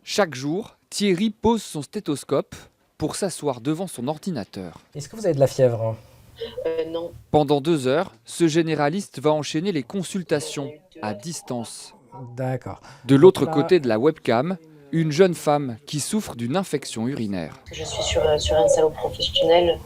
Chaque jour, Thierry pose son stéthoscope pour s'asseoir devant son ordinateur. Est-ce que vous avez de la fièvre? Non. Pendant 2 heures, ce généraliste va enchaîner les consultations à distance. D'accord. De l'autre Donc là- côté de la webcam, une jeune femme qui souffre d'une infection urinaire. Je suis sur un salaud professionnel,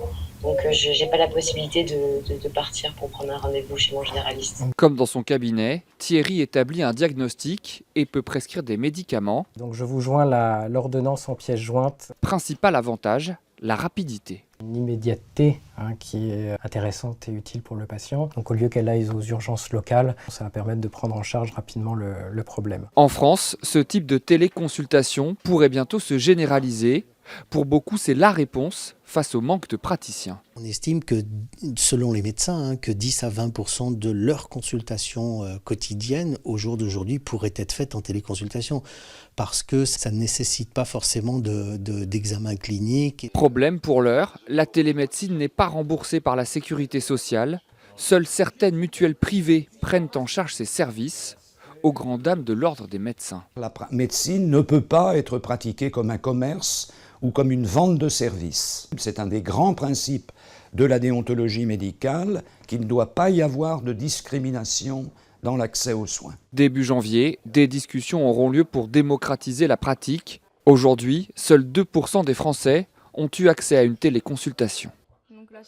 donc je n'ai pas la possibilité de partir pour prendre un rendez-vous chez mon généraliste. Comme dans son cabinet, Thierry établit un diagnostic et peut prescrire des médicaments. Donc je vous joins l'ordonnance en pièce jointe. Principal avantage, la rapidité. Une immédiateté qui est intéressante et utile pour le patient. Donc au lieu qu'elle aille aux urgences locales, ça va permettre de prendre en charge rapidement le problème. En France, ce type de téléconsultation pourrait bientôt se généraliser. Pour beaucoup, c'est la réponse face au manque de praticiens. On estime que, selon les médecins, que 10 à 20% de leurs consultations quotidiennes au jour d'aujourd'hui pourraient être faites en téléconsultation parce que ça ne nécessite pas forcément d'examen clinique. Problème pour l'heure, la télémédecine n'est pas remboursée par la sécurité sociale. Seules certaines mutuelles privées prennent en charge ces services, aux grandes dames de l'ordre des médecins. La médecine ne peut pas être pratiquée comme un commerce ou comme une vente de services. C'est un des grands principes de la déontologie médicale qu'il ne doit pas y avoir de discrimination dans l'accès aux soins. Début janvier, des discussions auront lieu pour démocratiser la pratique. Aujourd'hui, seuls 2% des Français ont eu accès à une téléconsultation. Donc là,